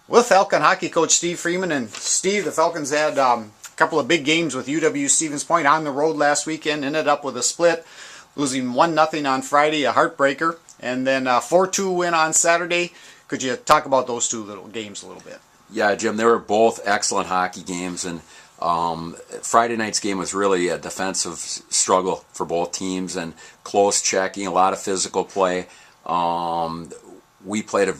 With Falcon hockey coach Steve Freeman. And Steve, the Falcons had a couple of big games with UW Stevens Point on the road last weekend. Ended up with a split, losing 1-0 on Friday, a heartbreaker, and then a 4-2 win on Saturday. Could you talk about those two little games a little bit? Yeah, Jim, they were both excellent hockey games, and Friday night's game was really a defensive struggle for both teams and close checking, a lot of physical play. We played,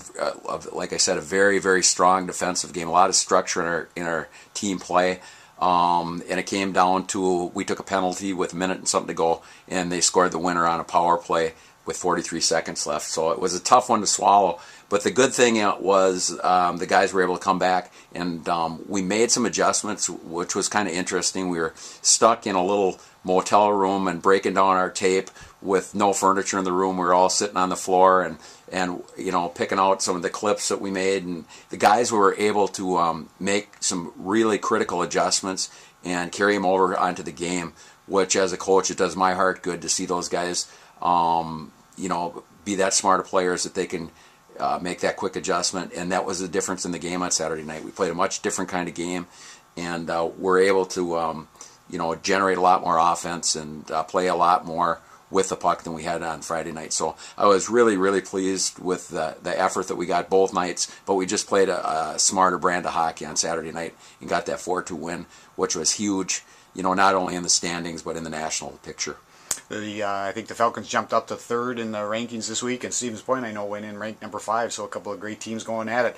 like I said, a very, very strong defensive game, a lot of structure in our team play. And it came down to, we took a penalty with a minute and something to go, and they scored the winner on a power play with 43 seconds left. So it was a tough one to swallow. But the good thing was the guys were able to come back, and we made some adjustments, which was kind of interesting. We were stuck in a little motel room and breaking down our tape with no furniture in the room. We were all sitting on the floor and you know, picking out some of the clips that we made. And the guys were able to make some really critical adjustments and carry them over onto the game, which as a coach, it does my heart good to see those guys you know, be that smart of players that they can make that quick adjustment. And that was the difference in the game on Saturday night. We played a much different kind of game, and we're able to you know, generate a lot more offense and play a lot more with the puck than we had on Friday night. So I was really, really pleased with the effort that we got both nights, but we just played a smarter brand of hockey on Saturday night and got that 4-2 win, which was huge, you know, not only in the standings but in the national picture. I think the Falcons jumped up to third in the rankings this week, and Stevens Point, I know, went in ranked number 5, so a couple of great teams going at it.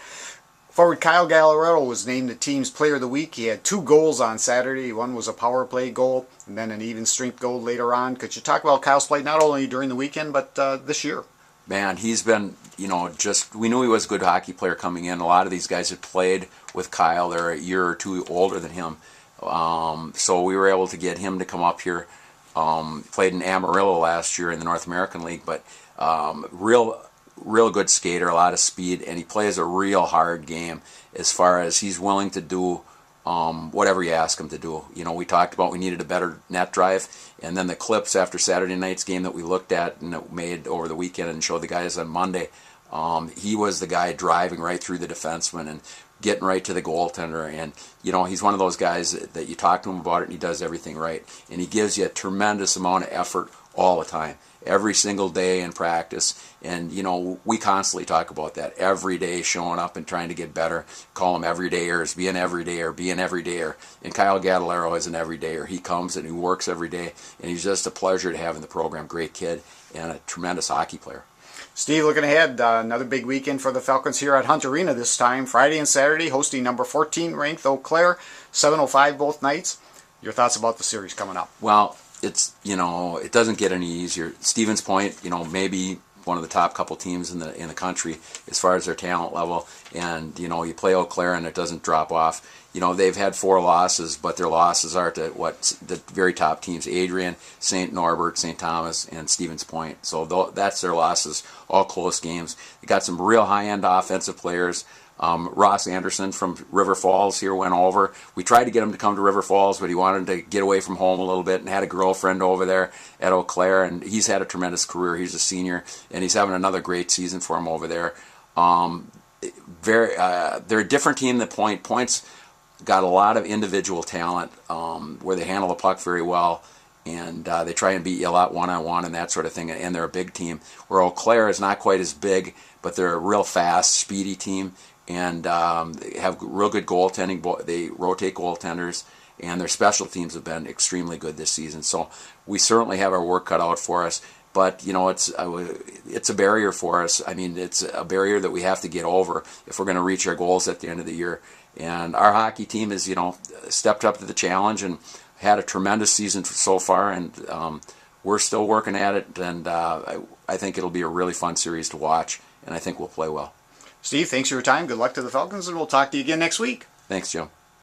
Forward Kyle Gattelaro was named the team's player of the week. He had 2 goals on Saturday. One was a power play goal, and then an even strength goal later on. Could you talk about Kyle's play not only during the weekend, but this year? Man, he's been, you know, we knew he was a good hockey player coming in. A lot of these guys had played with Kyle. They're a year or two older than him. So we were able to get him to come up here. Played in Amarillo last year in the North American League, but real good skater, a lot of speed, and he plays a real hard game as far as he's willing to do whatever you ask him to do. You know, we talked about we needed a better net drive, and then the clips after Saturday night's game that we looked at and that made over the weekend and showed the guys on Monday, he was the guy driving right through the defenseman and getting right to the goaltender. And you know, he's one of those guys that you talk to him about it and he does everything right, and he gives you a tremendous amount of effort all the time, every single day in practice. And you know, we constantly talk about that every day, showing up and trying to get better. Call them everydayers, be an everydayer. And Kyle Gattelaro is an everydayer. He comes and he works every day, and he's just a pleasure to have in the program. Great kid and a tremendous hockey player. Steve, looking ahead, another big weekend for the Falcons here at Hunt Arena this time. Friday and Saturday, hosting number 14 ranked Eau Claire, 7:05 both nights. Your thoughts about the series coming up? Well, it's, you know, it doesn't get any easier. Stevens Point, you know, maybe one of the top couple teams in the country as far as their talent level, and you know, you play Eau Claire and it doesn't drop off. You know, they've had 4 losses, but their losses are to the very top teams: Adrian, St. Norbert, St. Thomas, and Stevens Point. So that's their losses, all close games. They got some real high-end offensive players. Ross Anderson from River Falls here went over. We tried to get him to come to River Falls, but he wanted to get away from home a little bit and had a girlfriend over there at Eau Claire, and he's had a tremendous career. He's a senior, and he's having another great season for him over there. They're a different team than Point's got a lot of individual talent where they handle the puck very well, and they try and beat you a lot one-on-one and that sort of thing, and they're a big team. Where Eau Claire is not quite as big, but they're a real fast, speedy team, and they have real good goaltending. They rotate goaltenders, and their special teams have been extremely good this season. So we certainly have our work cut out for us. But you know, it's a barrier for us. I mean, it's a barrier that we have to get over if we're going to reach our goals at the end of the year. And our hockey team has, you know, stepped up to the challenge and had a tremendous season so far. And we're still working at it. And I think it'll be a really fun series to watch. And I think we'll play well. Steve, thanks for your time. Good luck to the Falcons, and we'll talk to you again next week. Thanks, Jim.